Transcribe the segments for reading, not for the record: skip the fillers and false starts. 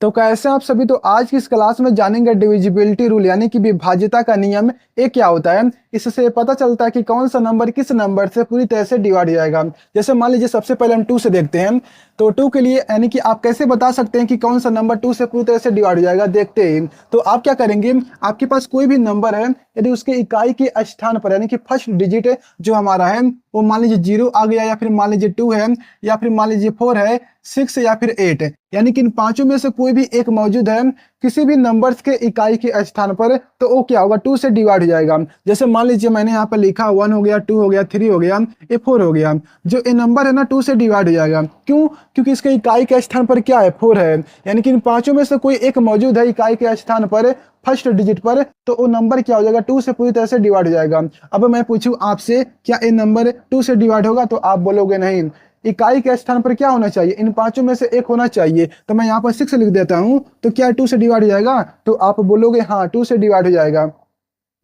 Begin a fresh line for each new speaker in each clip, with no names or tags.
तो कैसे आप सभी, तो आज की इस क्लास में जानेंगे डिविजिबिलिटी रूल यानी कि विभाज्यता का नियम। ये क्या होता है? इससे पता चलता है कि कौन सा नंबर किस नंबर से पूरी तरह से डिवाइड हो जाएगा। जैसे मान लीजिए सबसे पहले हम 2 से देखते हैं। तो 2 के लिए यानी कि आप कैसे बता सकते हैं कि कौन सा नंबर 2 से पूरी तरह से डिवाइड हो जाएगा? देखते हैं। तो आप क्या करेंगे, आपके पास कोई भी नंबर है, यदि उसके इकाई के स्थान पर यानी कि फर्स्ट डिजिट जो हमारा है वो मान लीजिए 0 आ गया, या फिर मान लीजिए 2 है, या फिर मान लीजिए 4 है, 6 या फिर 8 है, यानी कि इन पांचों में से कोई भी एक मौजूद है किसी भी नंबर्स के इकाई के स्थान पर, तो वो क्या होगा? 2 से डिवाइड हो जाएगा। जैसे मान लीजिए मैंने यहाँ पर लिखा 1 हो गया, 2 हो गया, 3 हो गया, ये 4 हो गया। जो ये नंबर है ना 2 से डिवाइड हो जाएगा। क्यों? क्योंकि इसके इकाई के स्थान पर क्या है? 4 है, यानी कि इन पांचों में से कोई एक मौजूद है इकाई के स्थान पर फर्स्ट डिजिट पर, तो वो नंबर क्या हो जाएगा? 2 से पूरी तरह से डिवाइड हो जाएगा। अब मैं पूछूं आपसे, क्या ये नंबर 2 से डिवाइड होगा? तो आप बोलोगे नहीं, इकाई के स्थान पर क्या होना चाहिए? इन पांचों में से एक होना चाहिए। तो मैं यहाँ पर 6 लिख देता हूं, तो क्या 2 से डिवाइड हो जाएगा? तो आप बोलोगे हाँ 2 से डिवाइड हो जाएगा।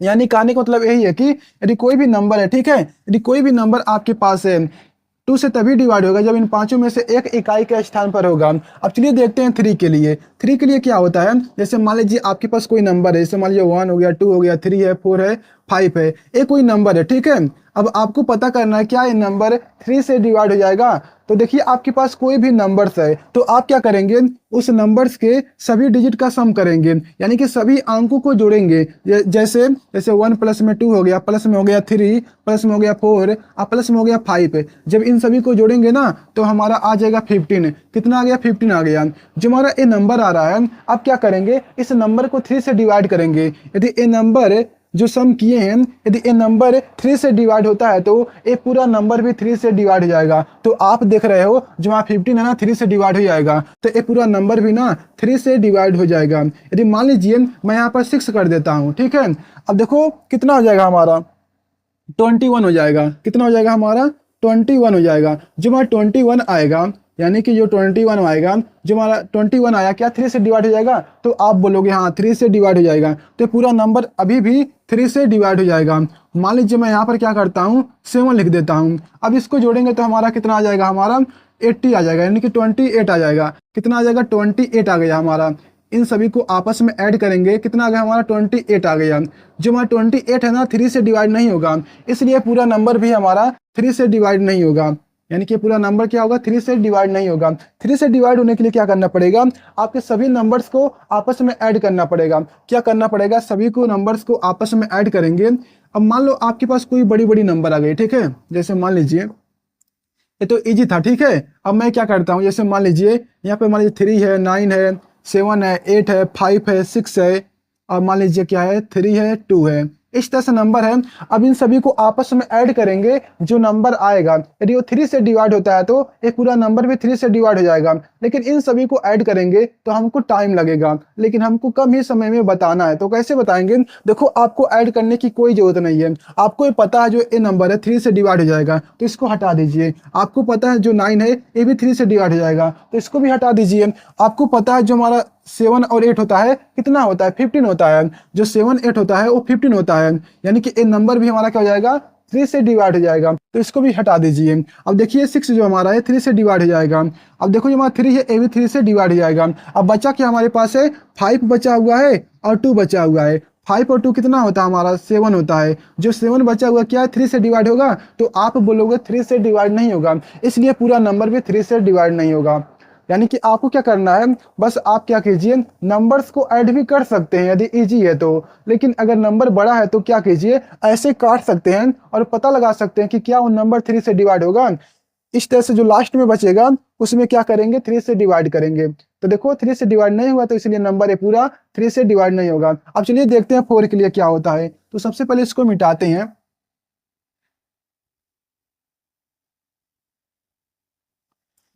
यानी कहने का मतलब यही है कि यदि कोई भी नंबर है, ठीक है, यदि कोई भी नंबर आपके पास है, 2 से तभी डिवाइड होगा जब इन पांचों में से एक इकाई के स्थान पर होगा। अब चलिए देखते हैं 3 के लिए। 3 के लिए क्या होता है? जैसे मान लीजिए आपके पास कोई नंबर है, जैसे मान लीजिए 1 हो गया, 2 हो गया, 3 है, 4 है, 5 है, ये कोई नंबर है, ठीक है। अब आपको पता करना है क्या ये नंबर 3 से डिवाइड हो जाएगा। तो देखिए आपके पास कोई भी नंबर्स है, तो आप क्या करेंगे, उस नंबर्स के सभी डिजिट का सम करेंगे, यानी कि सभी अंकों को जोड़ेंगे। जैसे जैसे 1 प्लस में 2 हो गया, प्लस में हो गया 3, प्लस में हो गया 4 और प्लस में हो गया 5। जब इन सभी को जोड़ेंगे ना तो हमारा आ जाएगा 15। कितना आ गया? 15 आ गया। जो हमारा ये नंबर आ रहा है, अब क्या करेंगे, इस नंबर को 3 से डिवाइड करेंगे। यदि ये नंबर जो सम किए हैं, यदि ये नंबर 3 से डिवाइड होता है तो ये पूरा नंबर भी 3 से डिवाइड हो जाएगा। तो आप देख रहे हो जो वहाँ 15 है ना 3 से डिवाइड हो जाएगा, तो ये पूरा नंबर भी ना 3 से डिवाइड हो जाएगा। यदि मान लीजिए मैं यहाँ पर 6 कर देता हूँ, ठीक है। अब देखो कितना हो जाएगा हमारा? 21 हो जाएगा। कितना हो जाएगा हमारा? 21 हो जाएगा। जो हमारा 21 आएगा, यानी कि जो 21 आएगा, जो हमारा 21 आया, क्या 3 से डिवाइड हो जाएगा? तो आप बोलोगे हाँ 3 से डिवाइड हो जाएगा। तो पूरा नंबर अभी भी 3 से डिवाइड हो जाएगा। मान लीजिए मैं यहाँ पर क्या करता हूँ, 7 लिख देता हूँ। अब इसको जोड़ेंगे तो हमारा कितना आ जाएगा? हमारा 80 आ जाएगा, यानी कि 28 आ जाएगा। कितना आ जाएगा? 28 आ गया हमारा। इन सभी को आपस में ऐड करेंगे, कितना आ गया हमारा? 28 आ गया। जो हमारा 28 है ना 3 से डिवाइड नहीं होगा, इसलिए पूरा नंबर भी हमारा 3 से डिवाइड नहीं होगा। यानी कि पूरा नंबर क्या होगा? 3 से डिवाइड नहीं होगा। 3 से डिवाइड होने के लिए क्या करना पड़ेगा? आपके सभी नंबर्स को आपस में ऐड करना पड़ेगा। क्या करना पड़ेगा? सभी को नंबर्स को आपस में ऐड करेंगे। अब मान लो आपके पास कोई बड़ी बड़ी नंबर आ गई, ठीक है। जैसे मान लीजिए ये तो इजी था, ठीक है। अब मैं क्या करता हूँ, जैसे मान लीजिए यहाँ पे मान लीजिए 3 है, 9 है, 7 है, 8 है, 5 है, 6 है, और मान लीजिए क्या है, 3 है, 2 है। इस तरह से नंबर है। अब इन सभी को आपस में ऐड करेंगे, जो नंबर आएगा, यदि वो 3 से डिवाइड होता है तो एक पूरा नंबर भी 3 से डिवाइड हो जाएगा। लेकिन इन सभी को ऐड करेंगे तो हमको टाइम लगेगा, लेकिन हमको कम ही समय में बताना है। तो कैसे बताएंगे? देखो आपको ऐड करने की कोई जरूरत नहीं है। आपको ये पता है जो ये नंबर है 3 से डिवाइड हो जाएगा, तो इसको हटा दीजिए। आपको पता है जो 9 है ये भी 3 से डिवाइड हो जाएगा, तो इसको भी हटा दीजिए। आपको पता है जो हमारा 7 और 8 होता है, कितना होता है? 15 होता है। जो 7 8 होता है वो 15 होता है, यानी कि ये नंबर भी हमारा क्या हो जाएगा? 3 से डिवाइड हो जाएगा, तो इसको भी हटा दीजिए। अब देखिए 6 जो हमारा है 3 से डिवाइड हो जाएगा। अब देखो जो हमारा 3 है ये भी 3 से डिवाइड हो जाएगा। अब बचा क्या हमारे पास है? 5 बचा हुआ है और 2 बचा हुआ है। 5 और 2 कितना होता है हमारा? 7 होता है। जो 7 बचा हुआ क्या है? 3 से डिवाइड होगा, तो आप बोलोगे 3 से डिवाइड नहीं होगा, इसलिए पूरा नंबर भी 3 से डिवाइड नहीं होगा। यानी कि आपको क्या करना है, बस आप क्या कीजिए, नंबर्स को ऐड भी कर सकते हैं यदि इजी है तो। लेकिन अगर नंबर बड़ा है तो क्या कीजिए, ऐसे काट सकते हैं और पता लगा सकते हैं कि क्या वो नंबर 3 से डिवाइड होगा। इस तरह से जो लास्ट में बचेगा उसमें क्या करेंगे? 3 से डिवाइड करेंगे। तो देखो 3 से डिवाइड नहीं हुआ, तो इसलिए नंबर है पूरा 3 से डिवाइड नहीं होगा। अब चलिए देखते हैं 4 के लिए क्या होता है। तो सबसे पहले इसको मिटाते हैं।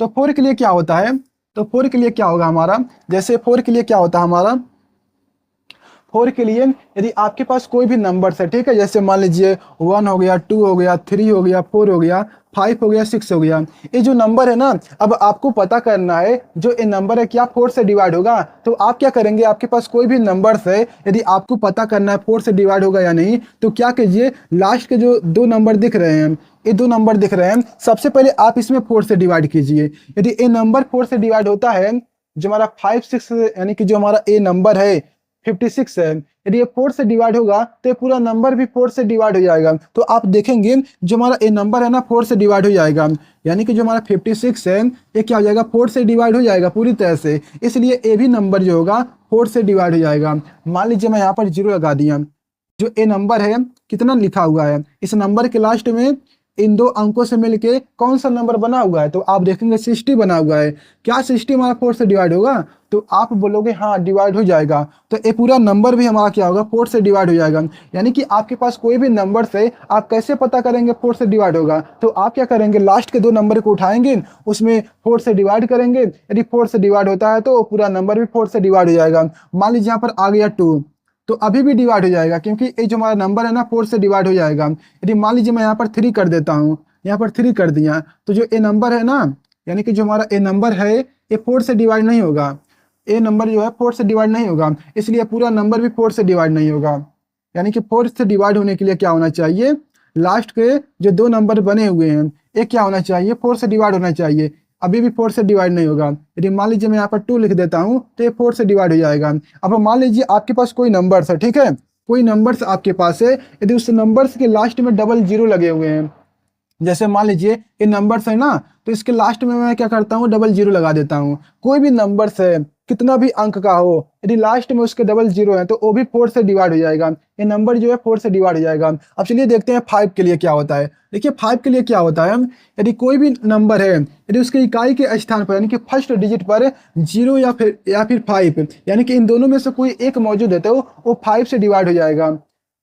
तो 4 के लिए क्या होता है? तो 4 के लिए क्या होगा हमारा? जैसे 4 के लिए क्या होता है हमारा? 4 के लिए यदि आपके पास कोई भी नंबर है, ठीक है, जैसे मान लीजिए 1 हो गया, 2 हो गया, 3 हो गया, 4 हो गया, 5 हो गया, 6 हो गया, ये जो नंबर है ना, अब आपको पता करना है जो ये नंबर है क्या 4 से डिवाइड होगा। तो आप क्या करेंगे, आपके पास कोई भी नंबर है, यदि आपको पता करना है 4 से डिवाइड होगा या नहीं, तो क्या कीजिए, लास्ट के जो 2 नंबर दिख रहे हैं, ये 2 नंबर दिख रहे हैं, सबसे पहले आप इसमें 4 से डिवाइड कीजिए। यदि ये नंबर 4 से डिवाइड होता है जो हमारा 5 6 यानी कि जो हमारा ए नंबर है 56 है, यदि ये 4 से डिवाइड होगा तो ये पूरा नंबर भी 4 से डिवाइड हो जाएगा। तो आप देखेंगे जो हमारा ए नंबर है ना 4 से डिवाइड हो जाएगा, यानी कि जो हमारा 56 है ये क्या हो जाएगा 4 से डिवाइड हो जाएगा पूरी तरह से, इसलिए ए भी नंबर जो होगा 4 से डिवाइड हो जाएगा। मान लीजिए मैं यहाँ पर 0 लगा दिया, जो ए नंबर है कितना लिखा हुआ है, इस नंबर के लास्ट में इन दो अंकों से मिलके कौन सा नंबर बना हुआ है, तो आप देखेंगे 60 बना हुआ है। क्या 60 हमारा 4 से डिवाइड होगा, तो आप बोलोगे हाँ डिवाइड हो जाएगा, तो ये पूरा नंबर भी हमारा क्या होगा 4 से डिवाइड हो जाएगा। यानी कि आपके पास कोई भी नंबर से आप कैसे पता करेंगे 4 से डिवाइड होगा, तो आप क्या करेंगे लास्ट के दो नंबर को उठाएंगे, उसमें 4 से डिवाइड करेंगे, यदि 4 से डिवाइड होता है तो पूरा नंबर भी 4 से डिवाइड हो जाएगा। मान लीजिए यहाँ पर आ गया 2, तो अभी भी डिवाइड हो जाएगा क्योंकि ये जो हमारा नंबर है ना 4 से डिवाइड हो जाएगा। यदि मान लीजिए मैं यहाँ पर 3 कर देता हूँ, यहाँ पर 3 कर दिया, तो जो ए नंबर है ना, यानी कि जो हमारा ए नंबर है ये 4 से डिवाइड नहीं होगा, ए नंबर जो है 4 से डिवाइड नहीं होगा, इसलिए पूरा नंबर भी 4 से डिवाइड नहीं होगा। यानी कि 4 से डिवाइड होने के लिए क्या होना चाहिए, लास्ट के जो दो नंबर बने हुए हैं ये क्या होना चाहिए 4 से डिवाइड होना चाहिए, अभी भी 4 से डिवाइड नहीं होगा। यदि मान लीजिए मैं यहाँ पर 2 लिख देता हूँ तो ये 4 से डिवाइड हो जाएगा। अब मान लीजिए आपके पास कोई नंबर है, ठीक है, कोई नंबर्स आपके पास है, यदि उस नंबर्स के लास्ट में डबल जीरो लगे हुए हैं, जैसे मान लीजिए ये नंबर्स है ना, तो इसके लास्ट में मैं क्या करता हूँ डबल जीरो लगा देता हूँ। कोई भी नंबर्स है कितना भी अंक का हो, यदि लास्ट में उसके डबल जीरो है तो वो भी 4 से डिवाइड हो जाएगा, ये नंबर जो है 4 से डिवाइड हो जाएगा। अब चलिए देखते हैं 5 के लिए क्या होता है। देखिए 5 के लिए क्या होता है, यदि कोई भी नंबर है यदि उसके इकाई के स्थान पर यानी कि फर्स्ट डिजिट पर 0 या फिर 5 यानी कि इन दोनों में से कोई एक मौजूद है तो वो 5 से डिवाइड हो जाएगा।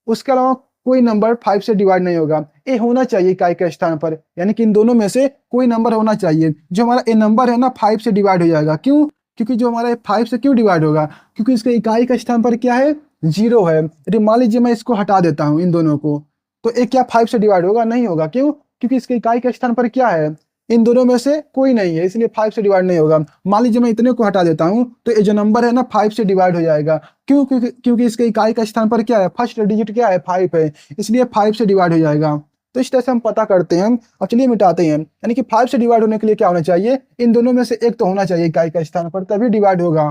उसके अलावा कोई नंबर 5 से डिवाइड नहीं होगा, ए होना चाहिए इकाई के स्थान पर, यानी कि इन दोनों में से कोई नंबर होना चाहिए। जो हमारा ए नंबर है ना 5 से डिवाइड हो जाएगा, क्यों, क्योंकि जो हमारा 5 से क्यों डिवाइड होगा, क्योंकि इसके इकाई का स्थान पर क्या है 0 है। यदि मान लीजिए मैं इसको हटा देता हूँ इन दोनों को, तो ए क्या 5 से डिवाइड होगा, नहीं होगा, क्यों, क्योंकि इसके इकाई के स्थान पर क्या है, इन दोनों में से कोई नहीं है, इसलिए 5 से डिवाइड नहीं होगा। मान लीजिए मैं इतने को हटा देता हूँ तो ये जो नंबर है ना 5 से डिवाइड हो जाएगा, क्यों, क्योंकि इसके इकाई का स्थान पर क्या है, फर्स्ट डिजिट क्या है 5 है, इसलिए 5 से डिवाइड हो जाएगा। तो इस तरह से हम पता करते हैं। अब चलिए मिटाते हैं, यानी कि 5 से डिवाइड होने के लिए क्या होना चाहिए, इन दोनों में से एक तो होना चाहिए इकाई का स्थान पर, तभी डिवाइड होगा।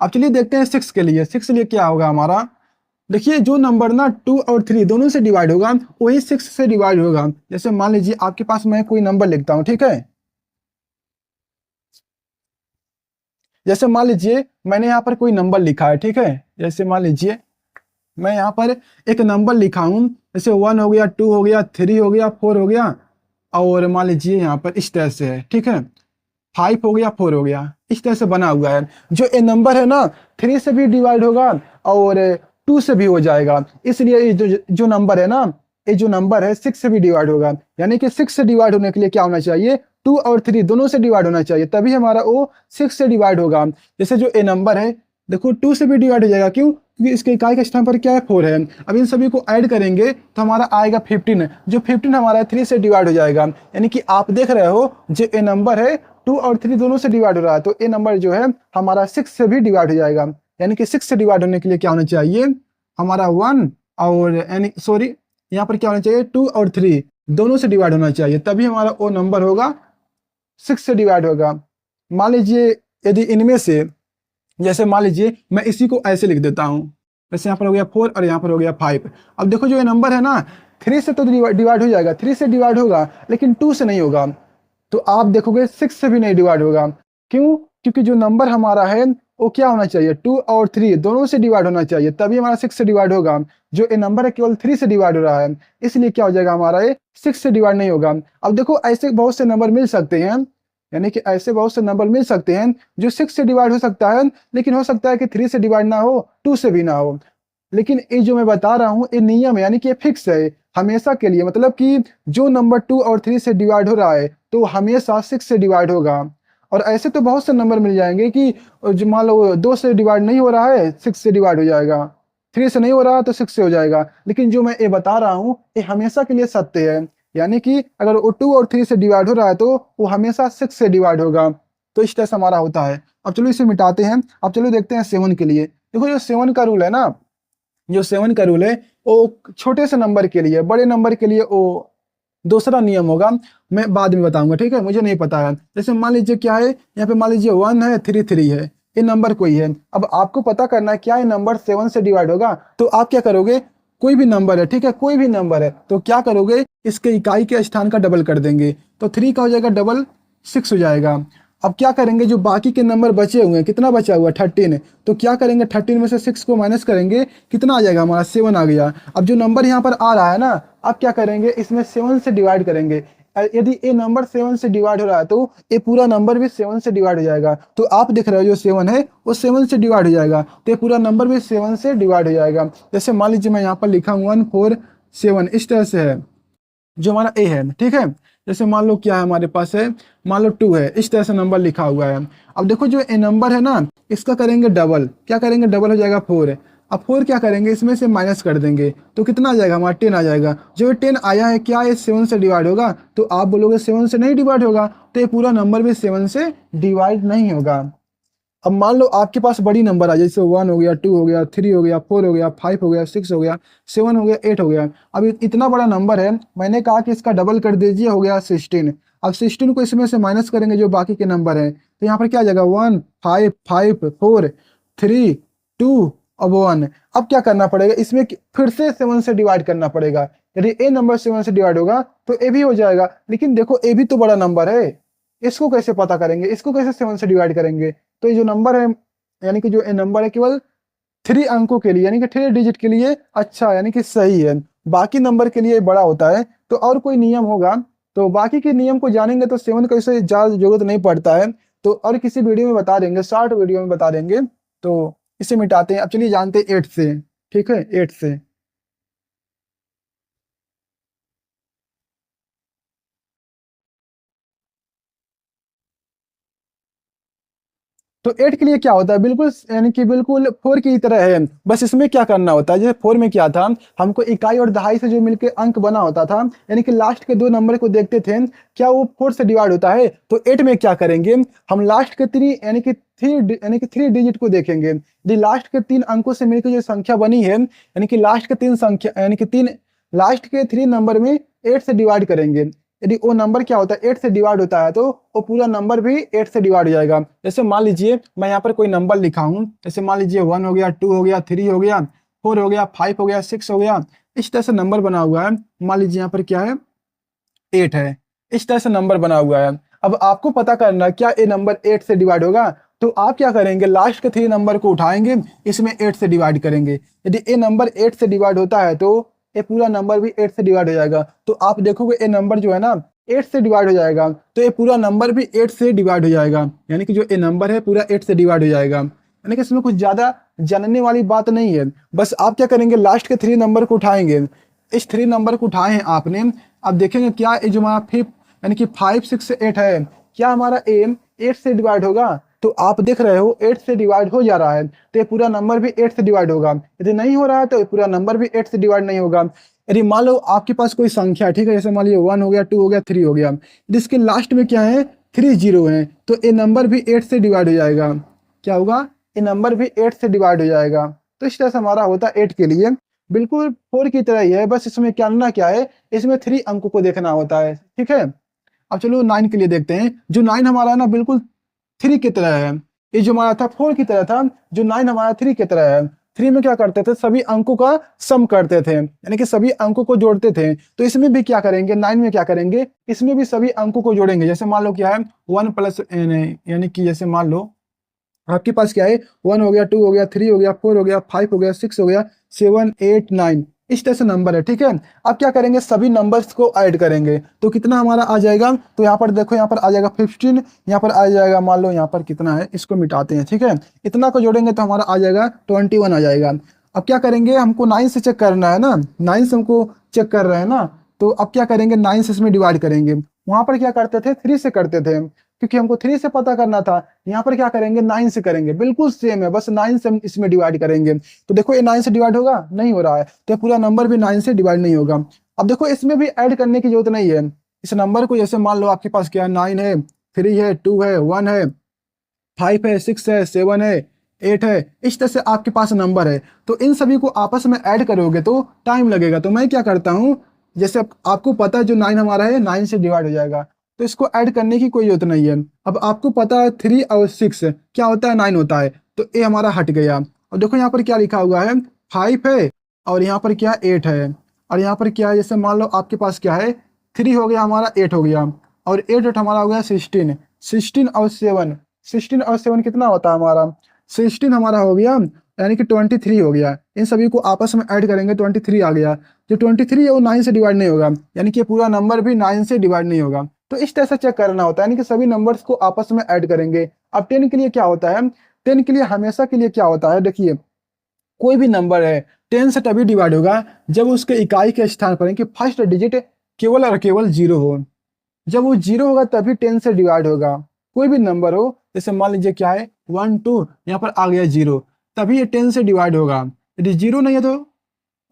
अब चलिए देखते हैं 6 के लिए। 6 के लिए क्या होगा हमारा, देखिए जो नंबर ना 2 और 3 दोनों से डिवाइड होगा वही 6 से डिवाइड होगा। जैसे मान लीजिए आपके पास मैं कोई नंबर लिखता हूं, ठीक है, जैसे मान लीजिए मैंने यहाँ पर कोई नंबर लिखा है, ठीक है, जैसे मान लीजिए मैं यहाँ पर एक नंबर लिखा हूँ, जैसे 1 हो गया, 2 हो गया, 3 हो गया, 4 हो गया, और मान लीजिए यहाँ पर इस तरह से है, ठीक है, 5 हो गया, 4 हो गया, इस तरह से बना हुआ है। जो ये नंबर है ना 3 से भी डिवाइड होगा और 2 से भी हो जाएगा, इसलिए ये जो नंबर है ना, ये जो नंबर है 6 से भी डिवाइड होगा। यानी कि 6 से डिवाइड होने के लिए क्या होना चाहिए, 2 और 3 दोनों से डिवाइड होना चाहिए, तभी हमारा वो 6 से डिवाइड होगा। जैसे जो ए नंबर है देखो 2 से भी डिवाइड हो जाएगा, क्यों, क्योंकि इसके इकाई के स्थान पर क्या है 4 है। अब इन सभी को ऐड करेंगे तो हमारा आएगा 15, जो 15 हमारा 3 से डिवाइड हो जाएगा। यानी कि आप देख रहे हो जो ए नंबर है 2 और 3 दोनों से डिवाइड हो रहा है, तो ए नंबर जो है हमारा 6 से भी डिवाइड हो जाएगा। यानी कि 6 से डिवाइड होने के लिए क्या होना चाहिए, हमारा 1 और यानी सॉरी यहाँ पर क्या होना चाहिए 2 और 3 दोनों से डिवाइड होना चाहिए, तभी हमारा वो नंबर होगा 6 से डिवाइड होगा। मान लीजिए यदि इनमें से, जैसे मान लीजिए मैं इसी को ऐसे लिख देता हूँ, जैसे यहाँ पर हो गया 4 और यहाँ पर हो गया 5। अब देखो जो ये नंबर है ना 3 से तो डिवाइड हो जाएगा, 3 से डिवाइड होगा लेकिन 2 से नहीं होगा, तो आप देखोगे 6 से भी नहीं डिवाइड होगा। क्यों, क्योंकि जो नंबर हमारा है वो क्या होना चाहिए 2 और 3 दोनों से डिवाइड होना चाहिए, तभी हमारा 6 से डिवाइड होगा। जो ये नंबर है केवल 3 से डिवाइड हो रहा है, इसलिए क्या हो जाएगा हमारा ये 6 से डिवाइड नहीं होगा। अब देखो ऐसे बहुत से नंबर मिल सकते हैं, यानी कि ऐसे बहुत से नंबर मिल सकते हैं जो 6 से डिवाइड हो सकता है, लेकिन हो सकता है कि 3 से डिवाइड ना हो, 2 से भी ना हो। लेकिन ये जो मैं बता रहा हूँ ये नियम है, यानी कि ये फिक्स है हमेशा के लिए, मतलब कि जो नंबर 2 और 3 से डिवाइड हो रहा है तो हमेशा 6 से डिवाइड होगा। और ऐसे तो बहुत से नंबर मिल जाएंगे कि जो मान लो 2 से डिवाइड नहीं हो रहा है 6 से डिवाइड हो जाएगा, 3 से नहीं हो रहा तो 6 से हो जाएगा, लेकिन जो मैं ये बता रहा हूँ ये हमेशा के लिए सत्य है। यानी कि अगर वो 2 और 3 से डिवाइड हो रहा है तो वो हमेशा 6 से डिवाइड होगा। तो इस तरह से हमारा होता है। अब चलो इसे मिटाते हैं। अब चलो देखते हैं 7 के लिए। देखो जो 7 का रूल है ना, जो 7 का रूल है वो छोटे से नंबर के लिए, बड़े नंबर के लिए वो दूसरा नियम होगा, मैं बाद में बताऊंगा, ठीक है, मुझे नहीं पता है। जैसे मान लीजिए क्या है, यहाँ पे मान लीजिए 1 है, 3 है, ये नंबर कोई है। अब आपको पता करना है क्या ये नंबर 7 से डिवाइड होगा, तो आप क्या करोगे, कोई भी नंबर है, ठीक है, कोई भी नंबर है, तो क्या करोगे, इसके इकाई के स्थान का डबल कर देंगे, तो 3 का हो जाएगा डबल 6 हो जाएगा। अब क्या करेंगे, जो बाकी के नंबर बचे हुए हैं, कितना बचा हुआ है 13, तो क्या करेंगे 13 में से 6 को माइनस करेंगे, कितना आ जाएगा हमारा 7 आ गया। अब जो नंबर यहाँ पर आ रहा है ना, अब क्या करेंगे, इसमें 7 से डिवाइड करेंगे। यदि ये नंबर 7 से डिवाइड हो रहा है तो ये पूरा नंबर भी 7 से डिवाइड हो जाएगा। तो आप देख रहे हो जो 7 है वो 7 से डिवाइड हो जाएगा, तो ये पूरा नंबर भी 7 से डिवाइड हो जाएगा। जैसे मान लीजिए मैं यहाँ पर लिखा हूँ 1 4 7, इस तरह से है जो हमारा ए है, ठीक है। जैसे मान लो क्या है हमारे पास है, मान लो 2 है, इस तरह से नंबर लिखा हुआ है। अब देखो जो ए नंबर है ना, इसका करेंगे डबल, क्या करेंगे, डबल हो जाएगा 4। अब 4 क्या करेंगे, इसमें से माइनस कर देंगे, तो कितना आ जाएगा हमारा 10 आ जाएगा। जो ये 10 आया है क्या ये 7 से डिवाइड होगा, तो आप बोलोगे 7 से नहीं डिवाइड होगा, तो ये पूरा नंबर भी 7 से डिवाइड नहीं होगा। अब मान लो आपके पास बड़ी नंबर आ, जैसे 1 हो गया, 2 हो गया, 3 हो गया, 4 हो गया, 5 हो गया, 6 हो गया, 7 हो गया, 8 हो गया। अब इतना बड़ा नंबर है, मैंने कहा कि इसका डबल कर दीजिए, हो गया 16। अब 16 को इसमें से माइनस करेंगे जो बाकी के नंबर हैं, तो यहाँ पर क्या आ जाएगा 1 5 5 4 3 2 और 1। अब क्या करना पड़ेगा, इसमें फिर से 7 से डिवाइड करना पड़ेगा। यदि ए नंबर 7 से डिवाइड होगा तो ए भी हो जाएगा, लेकिन देखो ए भी तो बड़ा नंबर है, इसको कैसे पता करेंगे, इसको कैसे 7 से डिवाइड करेंगे। तो ये जो नंबर है, यानी कि जो ए नंबर है केवल 3 अंकों के लिए, यानी कि 3 डिजिट के लिए अच्छा, यानी कि सही है, बाकी नंबर के लिए बड़ा होता है। तो और कोई नियम होगा तो बाकी के नियम को जानेंगे तो 7 का इसे ज्यादा जरूरत नहीं पड़ता है, तो और किसी वीडियो में बता देंगे, शॉर्ट वीडियो में बता देंगे। तो इसे मिटाते हैं। अब चलिए जानते हैं 8 से, ठीक है, 8 से। तो 8 के लिए क्या होता है, बिल्कुल यानी कि बिल्कुल 4 की तरह है, बस इसमें क्या करना होता है, जैसे 4 में क्या था, हमको इकाई और दहाई से जो मिलके अंक बना होता था, यानी कि लास्ट के 2 नंबर को देखते थे क्या वो 4 से डिवाइड होता है। तो 8 में क्या करेंगे, हम लास्ट के 3 यानी कि 3 डिजिट को देखेंगे। यदि लास्ट के 3 अंकों से मिलकर जो संख्या बनी है, यानी कि लास्ट के 3 संख्या, यानी कि 3 लास्ट के 3 नंबर में 8 से डिवाइड करेंगे। यदि वो नंबर क्या होता है 8 से डिवाइड होता है, तो वो पूरा नंबर भी 8 से डिवाइड हो जाएगा। जैसे मान लीजिए मैं यहाँ पर कोई नंबर लिखा हूँ, जैसे मान लीजिए 1 हो गया, 2 हो गया, 3 हो गया, 4 हो गया, 5 हो गया, 6 हो गया, इस तरह से नंबर बना हुआ है। मान लीजिए यहाँ पर क्या है 8 है, इस तरह से नंबर बना हुआ है। अब आपको पता करना क्या ये नंबर 8 से डिवाइड होगा, तो आप क्या करेंगे, लास्ट के 3 नंबर को उठाएंगे, इसमें 8 से डिवाइड करेंगे। यदि ये नंबर 8 से डिवाइड होता है तो ये पूरा नंबर भी 8 से डिवाइड हो जाएगा। तो आप देखोगे ये नंबर जो है ना 8 से डिवाइड हो जाएगा, तो ये पूरा नंबर भी 8 से डिवाइड हो जाएगा, यानी कि जो ये नंबर है पूरा 8 से डिवाइड हो जाएगा। यानी कि इसमें कुछ ज्यादा जानने वाली बात नहीं है, बस आप क्या करेंगे, लास्ट के 3 नंबर को उठाएंगे, इस 3 नंबर को उठाए हैं आपने, अब देखेंगे क्या ये जो हमारा 5 यानी कि 5 6 8 है, क्या हमारा एम 8 से डिवाइड होगा। तो आप देख रहे हो 8 से डिवाइड हो जा रहा है, तो ये पूरा नंबर भी 8 से डिवाइड होगा। यदि नहीं हो रहा है तो ये पूरा नंबर भी 8 से डिवाइड नहीं होगा। यदि मान लो आपके पास कोई संख्या है, ठीक है, जैसे मान लीजिए 1 हो गया, 2 हो गया, 3 हो गया, जिसके लास्ट में क्या है 3 जीरो है, तो ये नंबर भी 8 से डिवाइड हो जाएगा। क्या होगा, ये नंबर भी 8 से डिवाइड हो जाएगा। तो इस तरह से हमारा होता है 8 के लिए, बिल्कुल 4 की तरह ही है, बस इसमें करना क्या है, इसमें 3 अंकों को देखना होता है, ठीक है। अब चलो 9 के लिए देखते हैं। जो 9 हमारा है ना बिल्कुल 3 की तरह है, ये जो हमारा था 4 की तरह था, जो 9 हमारा 3 की तरह है। 3 में क्या करते थे, सभी अंकों का सम करते थे, यानी कि सभी अंकों को जोड़ते थे। तो इसमें भी क्या करेंगे, 9 में क्या करेंगे, इसमें भी सभी अंकों को जोड़ेंगे। जैसे मान लो क्या है 1 प्लस यानी कि जैसे मान लो आपके पास क्या है 1 हो गया, 2 हो गया, 3 हो गया, 4 हो गया, 5 हो गया, 6 हो गया, 7 8 9, इस तरह से नंबर है, ठीक है। अब क्या करेंगे, सभी नंबर्स को ऐड करेंगे, तो कितना हमारा आ जाएगा, तो यहाँ पर देखो, यहाँ पर आ जाएगा 15, यहाँ पर आ जाएगा, मान लो यहाँ पर कितना है, इसको मिटाते हैं, ठीक है। इतना को जोड़ेंगे तो हमारा आ जाएगा 21 आ जाएगा। अब क्या करेंगे, हमको 9 से चेक करना है ना, 9 से हमको चेक कर रहे हैं ना, तो अब क्या करेंगे 9 से इसमें डिवाइड करेंगे। वहां पर क्या करते थे 3 से करते थे, क्योंकि हमको 3 से पता करना था। यहाँ पर क्या करेंगे 9 से करेंगे, बिल्कुल सेम है, बस 9 से हम इसमें डिवाइड करेंगे। तो देखो ये 9 से डिवाइड होगा, नहीं हो रहा है, तो पूरा नंबर भी 9 से डिवाइड नहीं होगा। अब देखो इसमें भी ऐड करने की जरूरत नहीं है। इस नंबर को जैसे मान लो आपके पास क्या है 9 है, 3 है, 2 है, 1 है, 5 है, 6 है, 7 है, 8 है, इस तरह से आपके पास नंबर है। तो इन सभी को आपस में ऐड करोगे तो टाइम लगेगा। तो मैं क्या करता हूँ जैसे आपको पता है जो 9 हमारा है 9 से डिवाइड हो जाएगा, तो इसको ऐड करने की कोई जरूरत नहीं है। अब आपको पता है 3 और 6 क्या होता है, 9 होता है, तो ए हमारा हट गया। और देखो यहाँ पर क्या लिखा हुआ है, 5 है और यहाँ पर क्या 8 है, और यहाँ पर क्या है, जैसे मान लो आपके पास क्या है 3 हो गया हमारा 8 हो गया, और 8 हमारा हो गया 16। 16 और 7 कितना होता है हमारा, 16 हमारा हो गया, यानी कि 23 हो गया। इन सभी को आपस में ऐड करेंगे 23 आ गया। जो 23 है वो 9 से डिवाइड नहीं होगा, यानी कि पूरा नंबर भी 9 से डिवाइड नहीं होगा। तो इस तरह से चेक करना होता है, यानी कि सभी नंबर्स को आपस में ऐड करेंगे। अब 10 के लिए क्या होता है, 10 के लिए हमेशा के लिए क्या होता है, देखिए कोई भी नंबर है 10 से तभी डिवाइड होगा जब उसके इकाई के स्थान पर कि फर्स्ट डिजिट केवल और केवल 0 हो। जब वो 0 होगा तभी 10 से डिवाइड होगा। कोई भी नंबर हो, जैसे मान लीजिए क्या है 1 2, यहाँ पर आ गया 0, तभी ये 10 से डिवाइड होगा। यदि 0 नहीं है तो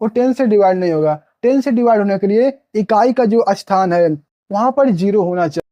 वो 10 से डिवाइड नहीं होगा। 10 से डिवाइड होने के लिए इकाई का जो स्थान है वहां पर 0 होना चाहिए।